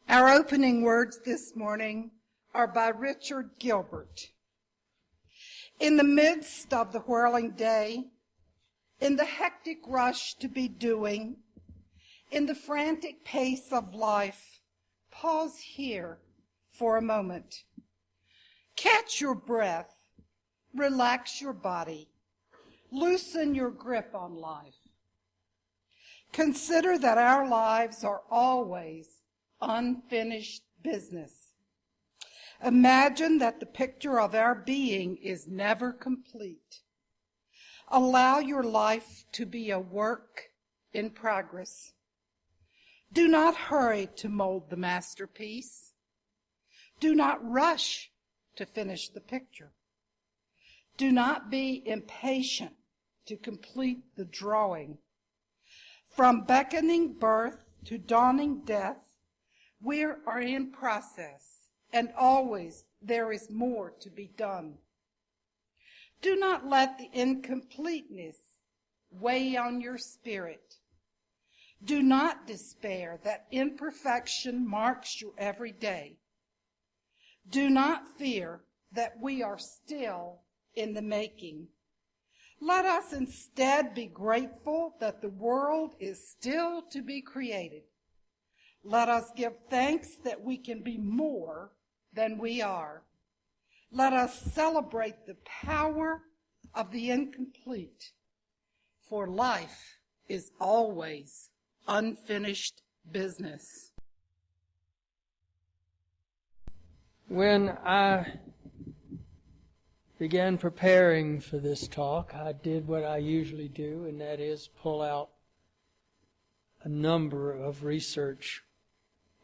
Our opening words this morning are by Richard Gilbert. In the midst of the whirling day, in the hectic rush to be doing, in the frantic pace of life, pause here for a moment. Catch your breath, relax your body, loosen your grip on life. Consider that our lives are always unfinished business. Imagine that the picture of our being is never complete. Allow your life to be a work in progress. Do not hurry to mold the masterpiece. Do not rush to finish the picture. Do not be impatient to complete the drawing. From beckoning birth to dawning death, we are in process, and always there is more to be done. Do not let the incompleteness weigh on your spirit. Do not despair that imperfection marks your every day. Do not fear that we are still in the making. Let us instead be grateful that the world is still to be created. Let us give thanks that we can be more than we are. Let us celebrate the power of the incomplete, for life is always unfinished business. When I began preparing for this talk, I did what I usually do, and that is pull out a number of research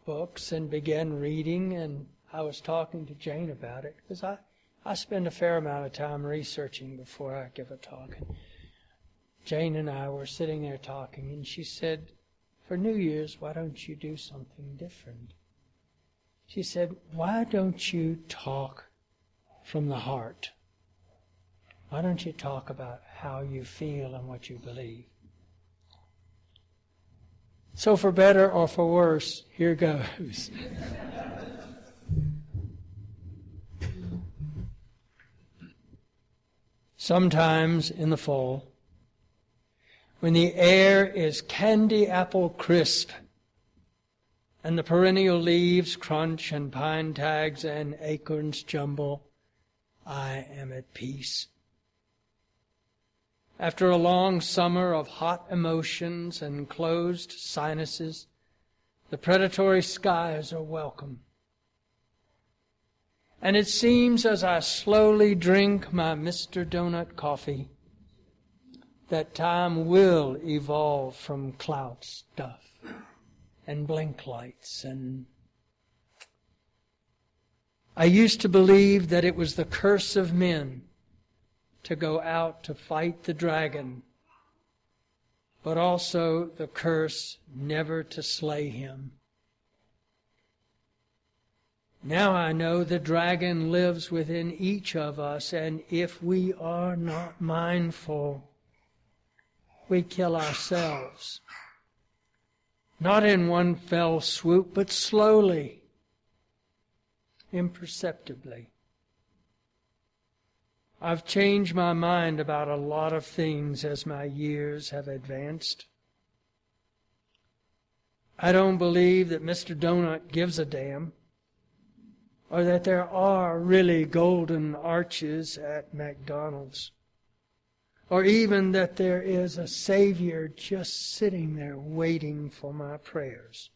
books and began reading, and I was talking to Jane about it, because I spend a fair amount of time researching before I give a talk. And Jane and I were sitting there talking, and she said, for New Year's, why don't you do something different? She said, why don't you talk from the heart? Why don't you talk about how you feel and what you believe? So for better or for worse, here goes. Sometimes in the fall, when the air is candy apple crisp, and the perennial leaves crunch and pine tags and acorns jumble, I am at peace. After a long summer of hot emotions and closed sinuses, the predatory skies are welcome. And it seems as I slowly drink my Mr. Donut coffee that time will evolve from cloud stuff and blink lights. And I used to believe that it was the curse of men to go out to fight the dragon, but also the curse never to slay him. Now I know the dragon lives within each of us, and if we are not mindful, we kill ourselves. Not in one fell swoop, but slowly, imperceptibly. I've changed my mind about a lot of things as my years have advanced. I don't believe that Mr. Donut gives a damn, or that there are really golden arches at McDonald's, or even that there is a Savior just sitting there waiting for my prayers.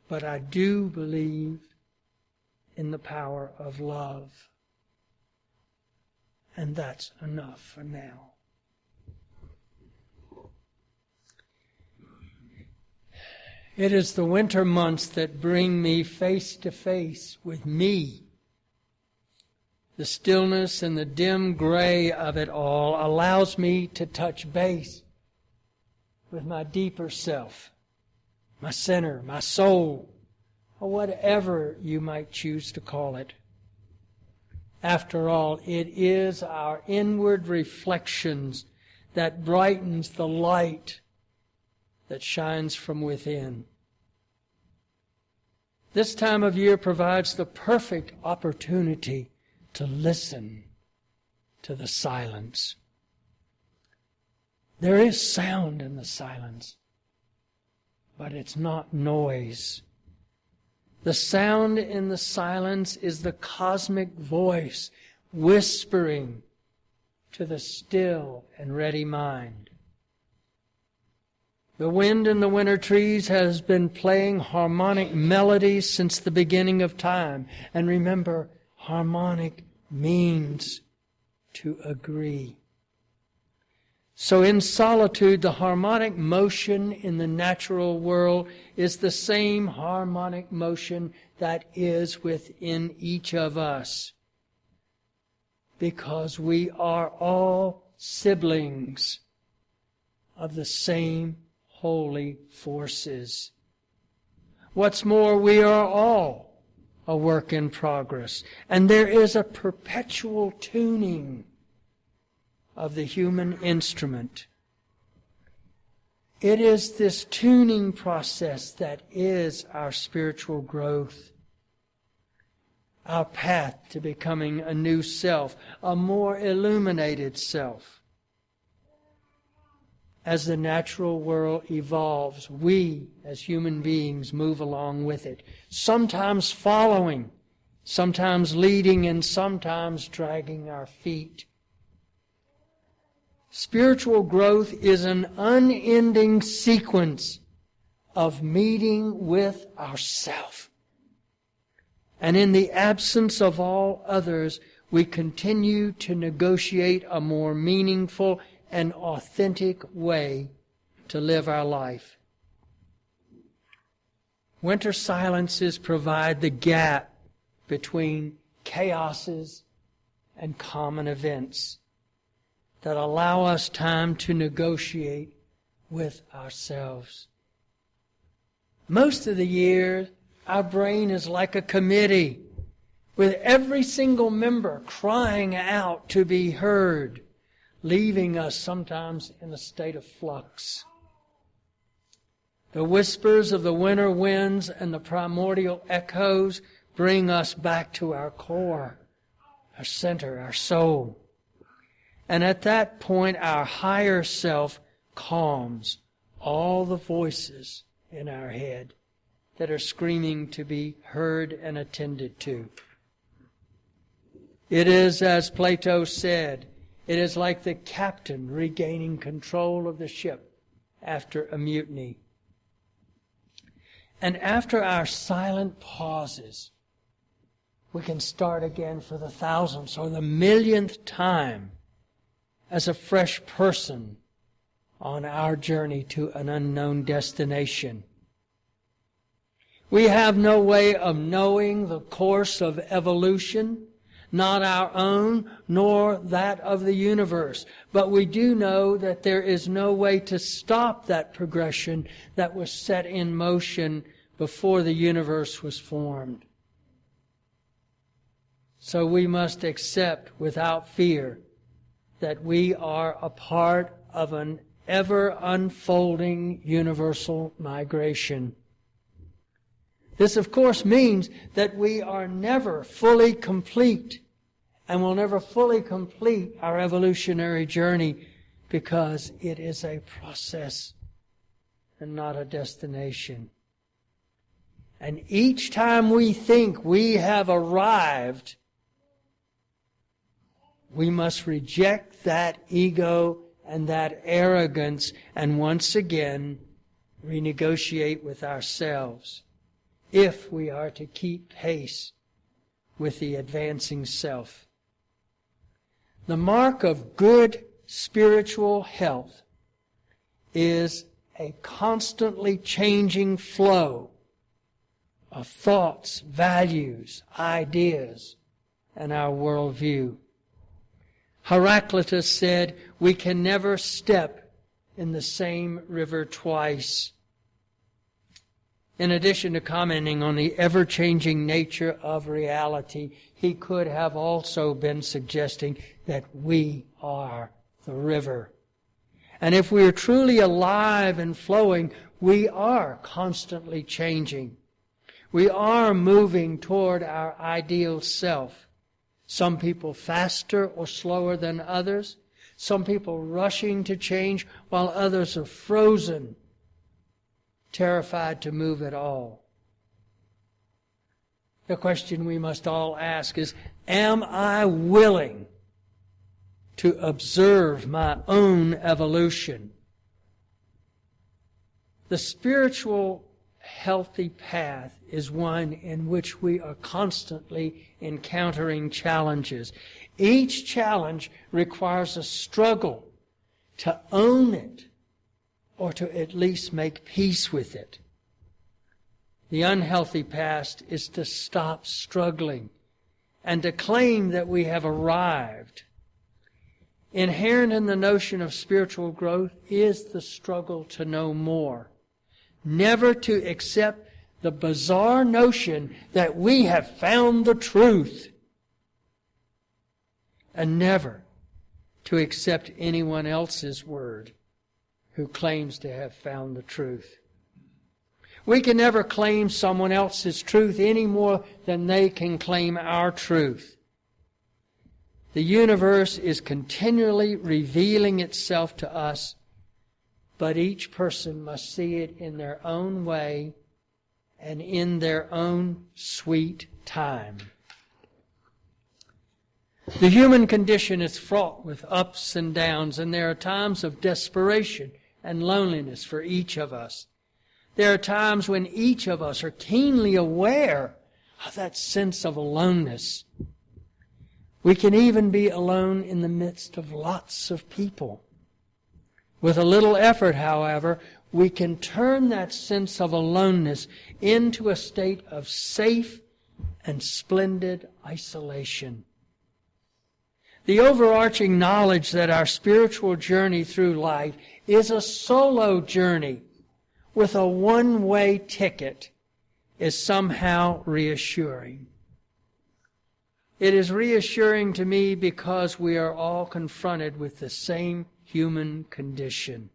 But I do believe in the power of love. And that's enough for now. It is the winter months that bring me face to face with me. The stillness and the dim gray of it all allows me to touch base with my deeper self, my center, my soul, or whatever you might choose to call it. After all, it is our inward reflections that brightens the light that shines from within. This time of year provides the perfect opportunity to listen to the silence. There is sound in the silence, but it's not noise. The sound in the silence is the cosmic voice whispering to the still and ready mind. The wind in the winter trees has been playing harmonic melodies since the beginning of time. And remember, harmonic means to agree. So in solitude, the harmonic motion in the natural world is the same harmonic motion that is within each of us. Because we are all siblings of the same holy forces. What's more, we are all a work in progress, and there is a perpetual tuning of the human instrument. It is this tuning process that is our spiritual growth, our path to becoming a new self, a more illuminated self. As the natural world evolves, we as human beings move along with it, sometimes following, sometimes leading, and sometimes dragging our feet. Spiritual growth is an unending sequence of meeting with ourself. And in the absence of all others, we continue to negotiate a more meaningful and authentic way to live our life. Winter silences provide the gap between chaoses and common events that allow us time to negotiate with ourselves. Most of the year, our brain is like a committee, with every single member crying out to be heard, leaving us sometimes in a state of flux. The whispers of the winter winds and the primordial echoes bring us back to our core, our center, our soul. And at that point, our higher self calms all the voices in our head that are screaming to be heard and attended to. It is, as Plato said, it is like the captain regaining control of the ship after a mutiny. And after our silent pauses, we can start again for the 1,000th or the 1,000,000th time as a fresh person on our journey to an unknown destination. We have no way of knowing the course of evolution, not our own, nor that of the universe. But we do know that there is no way to stop that progression that was set in motion before the universe was formed. So we must accept without fear that we are a part of an ever unfolding universal migration. This, of course, means that we are never fully complete and will never fully complete our evolutionary journey because it is a process and not a destination. And each time we think we have arrived, we must reject that ego and that arrogance and once again renegotiate with ourselves if we are to keep pace with the advancing self. The mark of good spiritual health is a constantly changing flow of thoughts, values, ideas, and our worldview. Heraclitus said, we can never step in the same river twice. In addition to commenting on the ever-changing nature of reality, he could have also been suggesting that we are the river. And if we are truly alive and flowing, we are constantly changing. We are moving toward our ideal self. Some people faster or slower than others. Some people rushing to change while others are frozen, terrified to move at all. The question we must all ask is, am I willing to observe my own evolution? The spiritual healthy path is one in which we are constantly encountering challenges. Each challenge requires a struggle to own it or to at least make peace with it. The unhealthy path is to stop struggling and to claim that we have arrived. Inherent in the notion of spiritual growth is the struggle to know more. Never to accept the bizarre notion that we have found the truth. And never to accept anyone else's word who claims to have found the truth. We can never claim someone else's truth any more than they can claim our truth. The universe is continually revealing itself to us, but each person must see it in their own way and in their own sweet time. The human condition is fraught with ups and downs, and there are times of desperation and loneliness for each of us. There are times when each of us are keenly aware of that sense of aloneness. We can even be alone in the midst of lots of people. With a little effort, however, we can turn that sense of aloneness into a state of safe and splendid isolation. The overarching knowledge that our spiritual journey through life is a solo journey with a one-way ticket is somehow reassuring. It is reassuring to me because we are all confronted with the same human condition.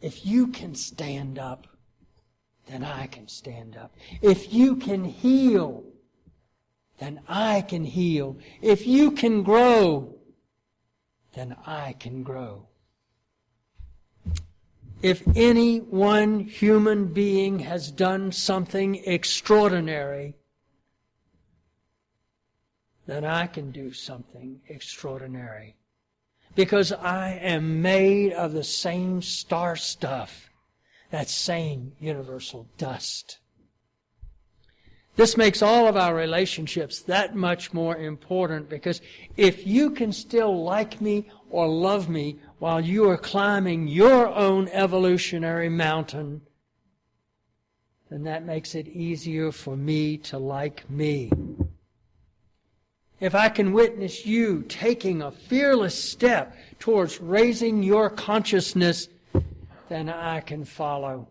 If you can stand up, then I can stand up. If you can heal, then I can heal. If you can grow, then I can grow. If any one human being has done something extraordinary, then I can do something extraordinary. Because I am made of the same star stuff, that same universal dust. This makes all of our relationships that much more important, because if you can still like me or love me while you are climbing your own evolutionary mountain, then that makes it easier for me to like me. If I can witness you taking a fearless step towards raising your consciousness, then I can follow.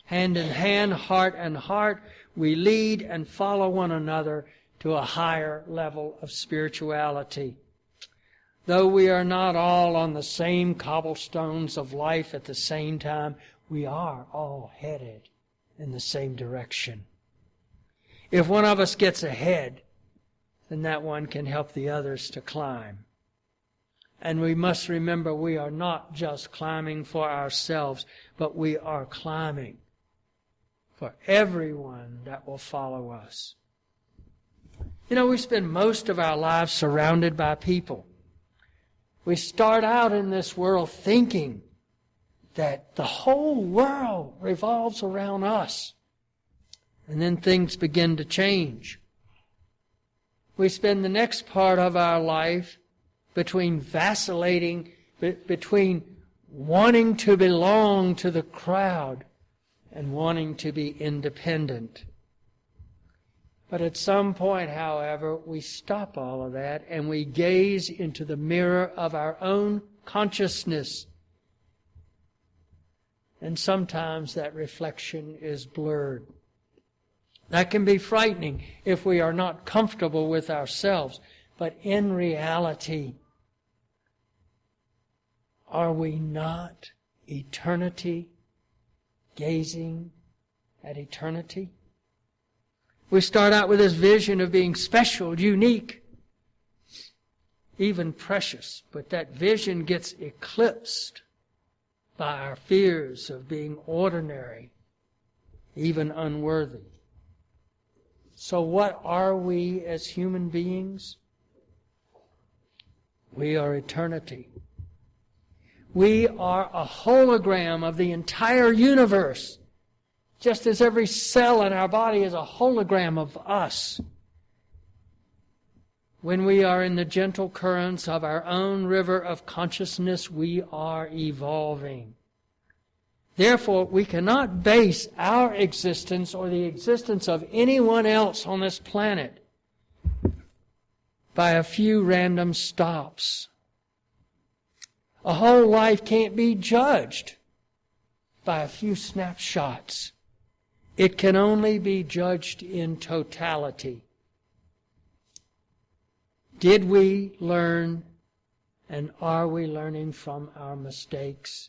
Hand in hand, heart and heart, we lead and follow one another to a higher level of spirituality. Though we are not all on the same cobblestones of life at the same time, we are all headed in the same direction. If one of us gets ahead, then that one can help the others to climb. And we must remember we are not just climbing for ourselves, but we are climbing for everyone that will follow us. You know, we spend most of our lives surrounded by people. We start out in this world thinking that the whole world revolves around us. And then things begin to change. We spend the next part of our life between vacillating, between wanting to belong to the crowd and wanting to be independent. But at some point, however, we stop all of that and we gaze into the mirror of our own consciousness. And sometimes that reflection is blurred. That can be frightening if we are not comfortable with ourselves. But in reality, are we not eternity gazing at eternity. We start out with this vision of being special, unique, even precious, but that vision gets eclipsed by our fears of being ordinary, even unworthy. So what are we as human beings? We are eternity. We are a hologram of the entire universe, just as every cell in our body is a hologram of us. When we are in the gentle currents of our own river of consciousness, we are evolving. Therefore, we cannot base our existence or the existence of anyone else on this planet by a few random stops. A whole life can't be judged by a few snapshots. It can only be judged in totality. Did we learn, and are we learning from our mistakes?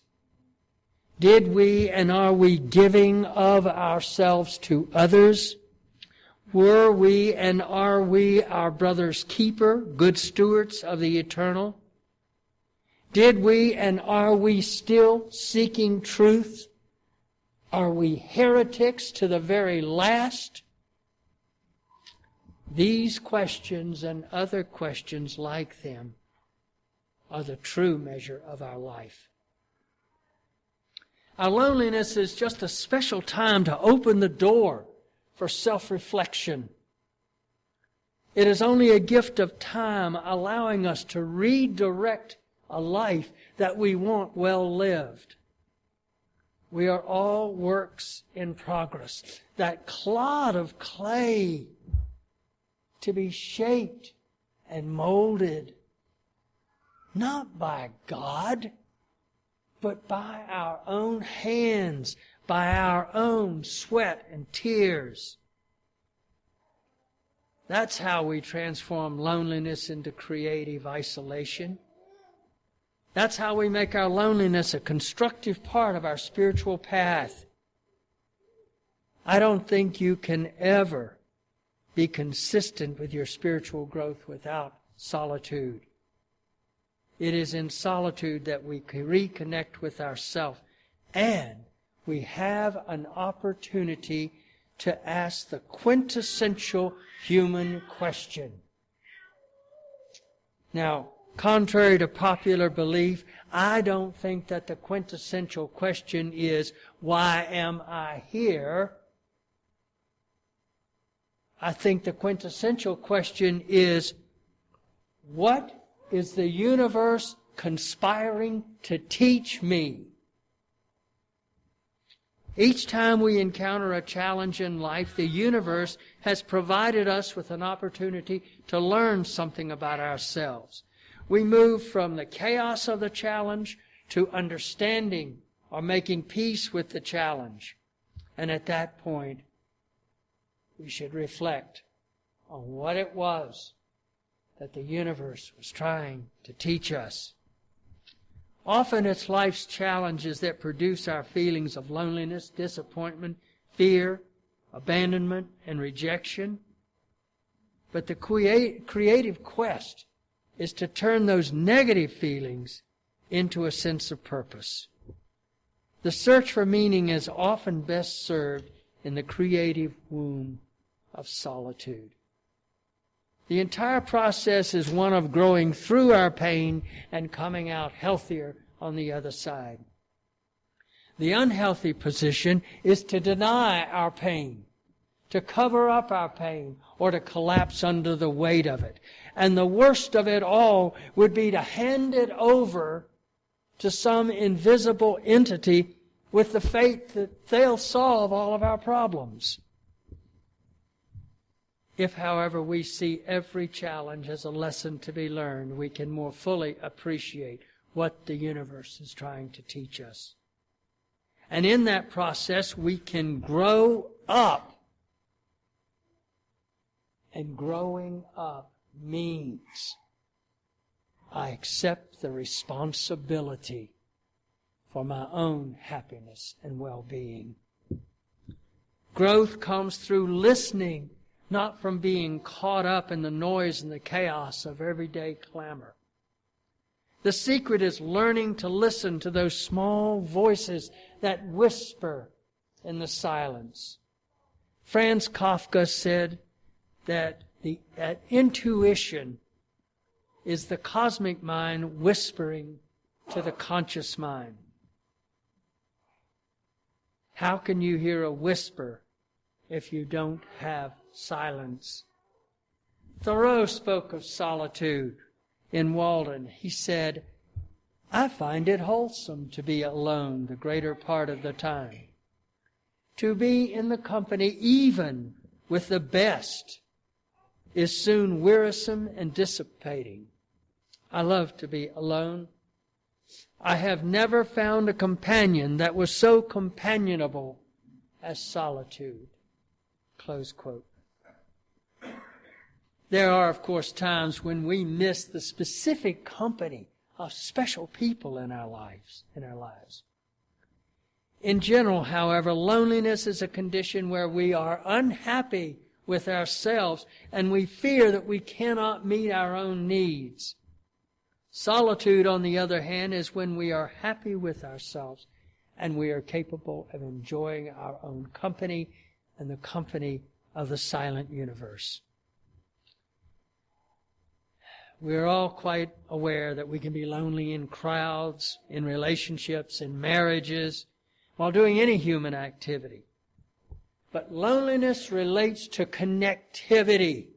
Did we and are we giving of ourselves to others? Were we and are we our brother's keeper, good stewards of the eternal? Did we and are we still seeking truth? Are we heretics to the very last? These questions and other questions like them are the true measure of our life. Our loneliness is just a special time to open the door for self-reflection. It is only a gift of time allowing us to redirect a life that we want well lived. We are all works in progress. That clod of clay to be shaped and molded, not by God, but by our own hands, by our own sweat and tears. That's how we transform loneliness into creative isolation. That's how we make our loneliness a constructive part of our spiritual path. I don't think you can ever be consistent with your spiritual growth without solitude. It is in solitude that we reconnect with ourselves, and we have an opportunity to ask the quintessential human question. Now, contrary to popular belief, I don't think that the quintessential question is, why am I here? I think the quintessential question is, what is the universe conspiring to teach me? Each time we encounter a challenge in life, the universe has provided us with an opportunity to learn something about ourselves. We move from the chaos of the challenge to understanding or making peace with the challenge. And at that point, we should reflect on what it was that the universe was trying to teach us. Often it's life's challenges that produce our feelings of loneliness, disappointment, fear, abandonment, and rejection. But the creative quest is to turn those negative feelings into a sense of purpose. The search for meaning is often best served in the creative womb of solitude. The entire process is one of growing through our pain and coming out healthier on the other side. The unhealthy position is to deny our pain, to cover up our pain, or to collapse under the weight of it. And the worst of it all would be to hand it over to some invisible entity with the faith that they'll solve all of our problems. If, however, we see every challenge as a lesson to be learned, we can more fully appreciate what the universe is trying to teach us. And in that process, we can grow up. And growing up means I accept the responsibility for my own happiness and well-being. Growth comes through listening, not from being caught up in the noise and the chaos of everyday clamor. The secret is learning to listen to those small voices that whisper in the silence. Franz Kafka said that intuition is the cosmic mind whispering to the conscious mind. How can you hear a whisper if you don't have silence? Thoreau spoke of solitude in Walden. He said, "I find it wholesome to be alone the greater part of the time. To be in the company even with the best is soon wearisome and dissipating. I love to be alone. I have never found a companion that was so companionable as solitude." Close quote. There are, of course, times when we miss the specific company of special people in our lives. In general, however, loneliness is a condition where we are unhappy with ourselves and we fear that we cannot meet our own needs. Solitude, on the other hand, is when we are happy with ourselves and we are capable of enjoying our own company and the company of the silent universe. We're all quite aware that we can be lonely in crowds, in relationships, in marriages, while doing any human activity. But loneliness relates to connectivity.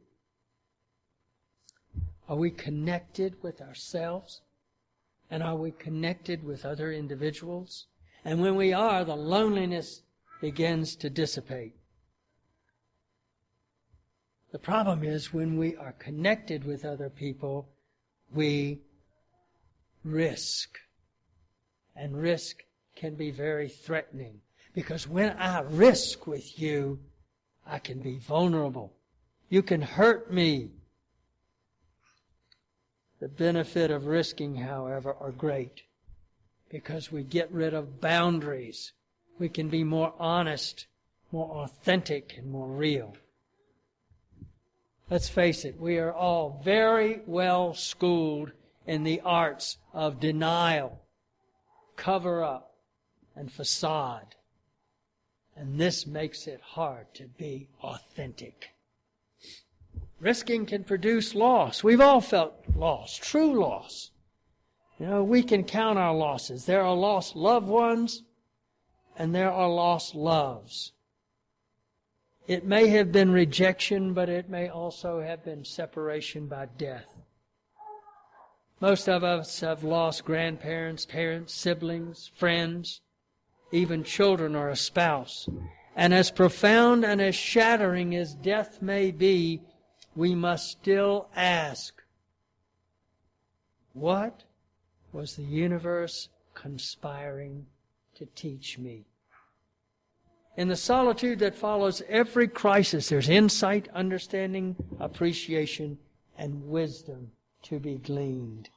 Are we connected with ourselves? And are we connected with other individuals? And when we are, the loneliness begins to dissipate. The problem is when we are connected with other people, we risk. And risk can be very threatening. Because when I risk with you, I can be vulnerable. You can hurt me. The benefit of risking, however, are great. Because we get rid of boundaries. We can be more honest, more authentic, and more real. Let's face it, we are all very well schooled in the arts of denial, cover-up, and facade. And this makes it hard to be authentic. Risking can produce loss. We've all felt loss, true loss. We can count our losses. There are lost loved ones, and there are lost loves. It may have been rejection, but it may also have been separation by death. Most of us have lost grandparents, parents, siblings, friends, even children or a spouse. And as profound and as shattering as death may be, we must still ask, what was the universe conspiring to teach me? In the solitude that follows every crisis, there's insight, understanding, appreciation, and wisdom to be gleaned.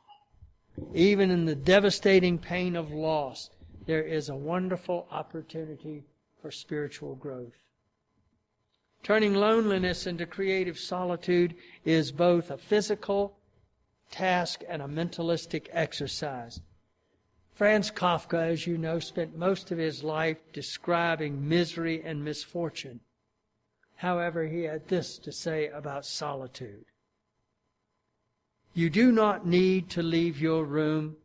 Even in the devastating pain of loss, there is a wonderful opportunity for spiritual growth. Turning loneliness into creative solitude is both a physical task and a mentalistic exercise. Franz Kafka, as you know, spent most of his life describing misery and misfortune. However, he had this to say about solitude. You do not need to leave your room.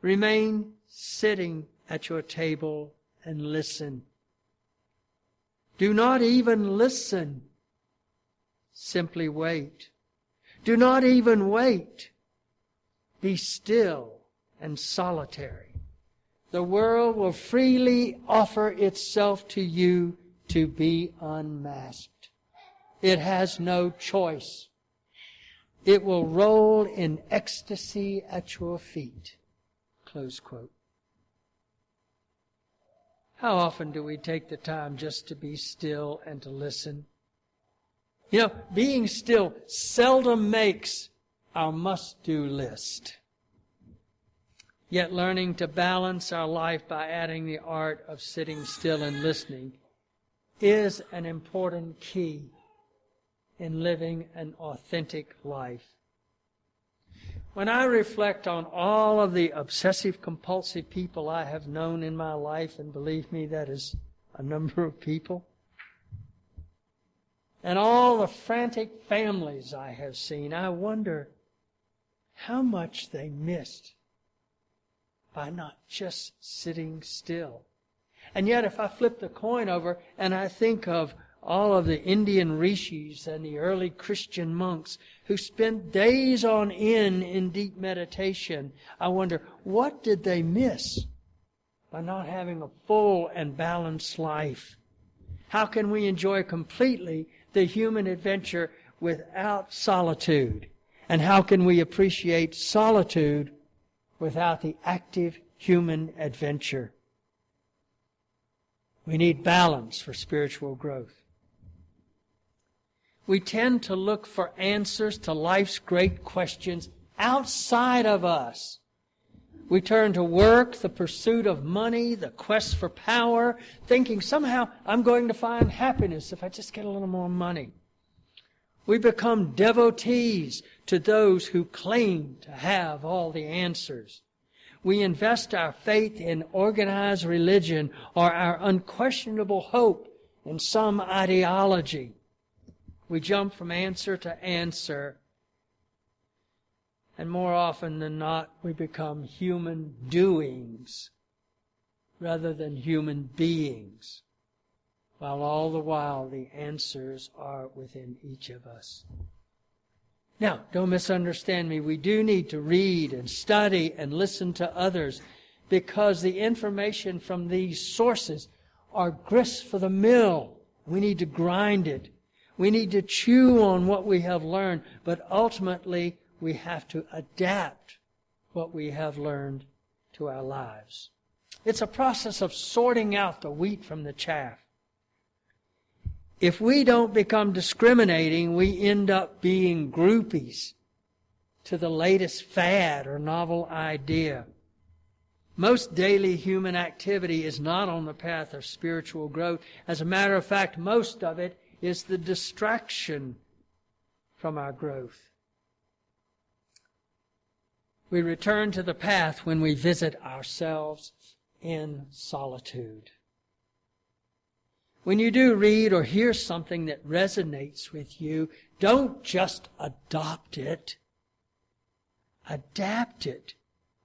Remain sitting at your table and listen. Do not even listen. Simply wait. Do not even wait. Be still and solitary. The world will freely offer itself to you to be unmasked. It has no choice. It will roll in ecstasy at your feet. Close quote. How often do we take the time just to be still and to listen? Being still seldom makes our must-do list. Yet learning to balance our life by adding the art of sitting still and listening is an important key in living an authentic life. When I reflect on all of the obsessive-compulsive people I have known in my life, and believe me, that is a number of people, and all the frantic families I have seen, I wonder how much they missed by not just sitting still. And yet, if I flip the coin over and I think of all of the Indian rishis and the early Christian monks who spent days on end in deep meditation, I wonder, what did they miss by not having a full and balanced life? How can we enjoy completely the human adventure without solitude? And how can we appreciate solitude without the active human adventure? We need balance for spiritual growth. We tend to look for answers to life's great questions outside of us. We turn to work, the pursuit of money, the quest for power, thinking somehow I'm going to find happiness if I just get a little more money. We become devotees to those who claim to have all the answers. We invest our faith in organized religion or our unquestionable hope in some ideology. We jump from answer to answer, and more often than not, we become human doings rather than human beings, while all the while the answers are within each of us. Now, don't misunderstand me. We do need to read and study and listen to others, because the information from these sources are grist for the mill. We need to grind it. We need to chew on what we have learned, but ultimately we have to adapt what we have learned to our lives. It's a process of sorting out the wheat from the chaff. If we don't become discriminating, we end up being groupies to the latest fad or novel idea. Most daily human activity is not on the path of spiritual growth. As a matter of fact, most of it is the distraction from our growth. We return to the path when we visit ourselves in solitude. When you do read or hear something that resonates with you, don't just adopt it. Adapt it.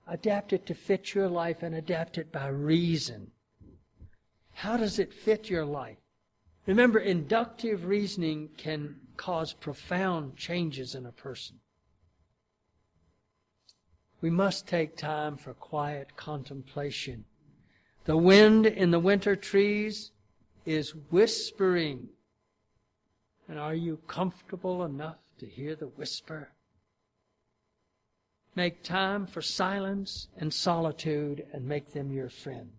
Adapt it to fit your life, and adapt it by reason. How does it fit your life? Remember, inductive reasoning can cause profound changes in a person. We must take time for quiet contemplation. The wind in the winter trees is whispering. And are you comfortable enough to hear the whisper? Make time for silence and solitude and make them your friend.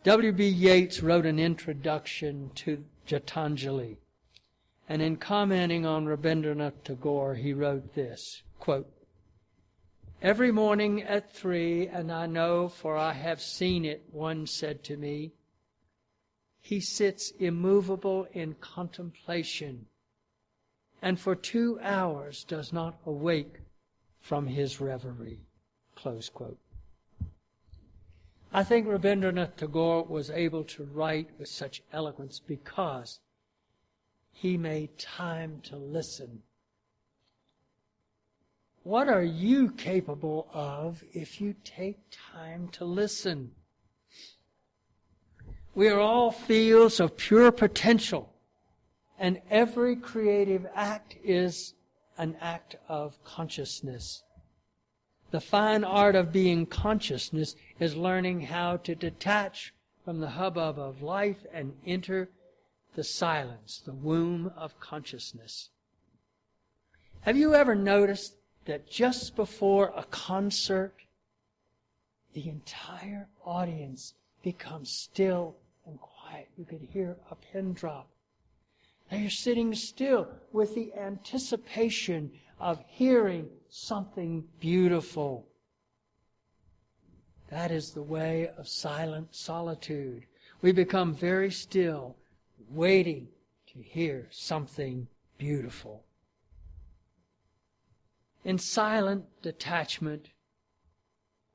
W.B. Yeats wrote an introduction to Gitanjali, and in commenting on Rabindranath Tagore, he wrote this, quote, "Every morning at 3, and I know, for I have seen it, one said to me, he sits immovable in contemplation, and for 2 hours does not awake from his reverie." Close quote. I think Rabindranath Tagore was able to write with such eloquence because he made time to listen. What are you capable of if you take time to listen? We are all fields of pure potential, and every creative act is an act of consciousness. The fine art of being consciousness is learning how to detach from the hubbub of life and enter the silence, the womb of consciousness. Have you ever noticed that just before a concert, the entire audience becomes still and quiet? You could hear a pin drop. Now you're sitting still with the anticipation of hearing something beautiful. That is the way of silent solitude. We become very still, waiting to hear something beautiful. In silent detachment,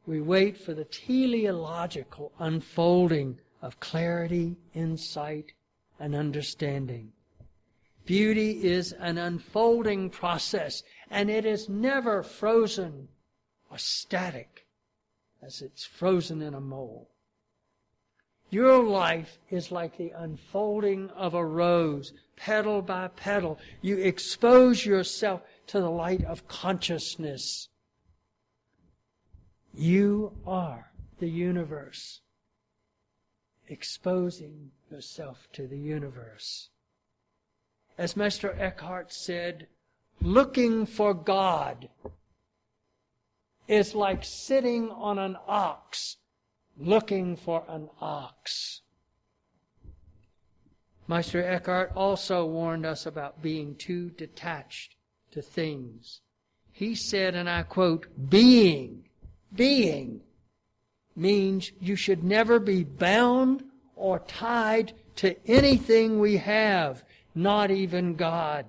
we wait for the teleological unfolding of clarity, insight, and understanding. Beauty is an unfolding process, and it is never frozen or static as it's frozen in a mold. Your life is like the unfolding of a rose, petal by petal. You expose yourself to the light of consciousness. You are the universe, exposing yourself to the universe. As Meister Eckhart said, looking for God is like sitting on an ox, looking for an ox. Meister Eckhart also warned us about being too detached to things. He said, and I quote, being means you should never be bound or tied to anything we have, not even God.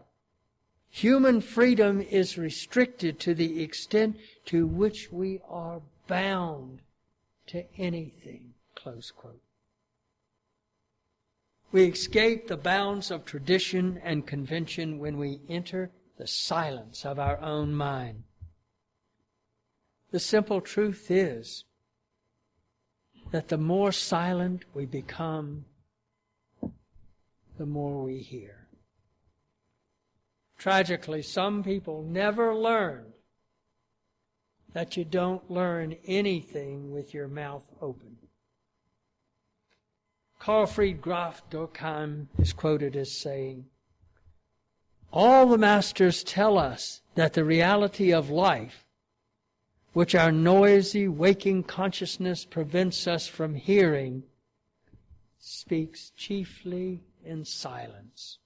Human freedom is restricted to the extent to which we are bound to anything. Close quote. We escape the bounds of tradition and convention when we enter the silence of our own mind. The simple truth is that the more silent we become, the more we hear. Tragically, some people never learn that you don't learn anything with your mouth open. Carlfried Graf Durkheim is quoted as saying, all the masters tell us that the reality of life, which our noisy, waking consciousness prevents us from hearing, speaks chiefly in silence.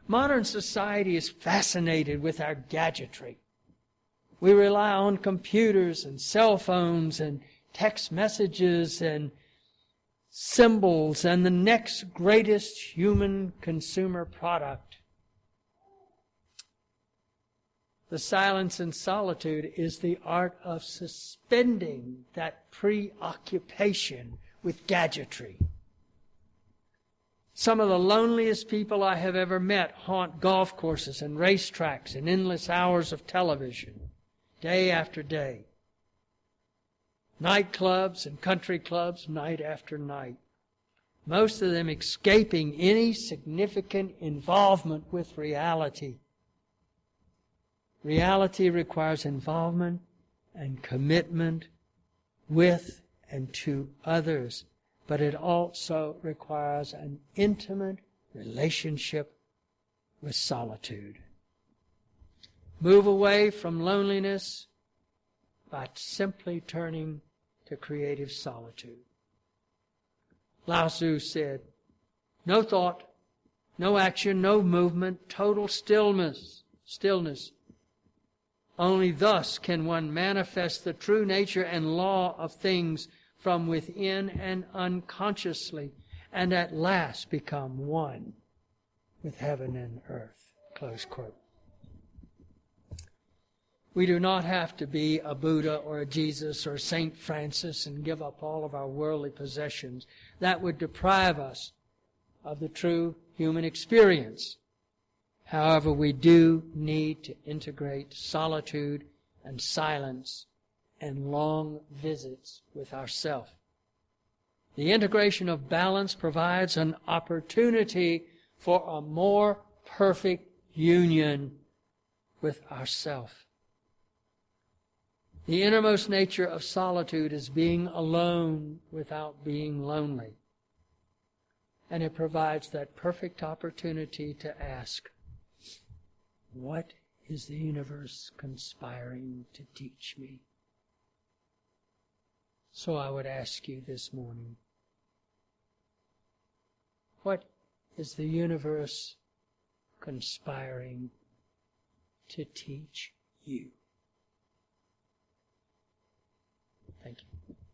Modern society is fascinated with our gadgetry. We rely on computers and cell phones and text messages and symbols and the next greatest human consumer product. The silence and solitude is the art of suspending that preoccupation with gadgetry. Some of the loneliest people I have ever met haunt golf courses and racetracks and endless hours of television, day after day. Nightclubs and country clubs, night after night. Most of them escaping any significant involvement with reality. Reality requires involvement and commitment with and to others, but it also requires an intimate relationship with solitude. Move away from loneliness by simply turning to creative solitude. Lao Tzu said, no thought, no action, no movement, total stillness. Only thus can one manifest the true nature and law of things from within and unconsciously, and at last become one with heaven and earth. Close quote. We do not have to be a Buddha or a Jesus or St. Francis and give up all of our worldly possessions. That would deprive us of the true human experience. However, we do need to integrate solitude and silence and long visits with ourself. The integration of balance provides an opportunity for a more perfect union with ourself. The innermost nature of solitude is being alone without being lonely. And it provides that perfect opportunity to ask, what is the universe conspiring to teach me? So I would ask you this morning, what is the universe conspiring to teach you? Thank you.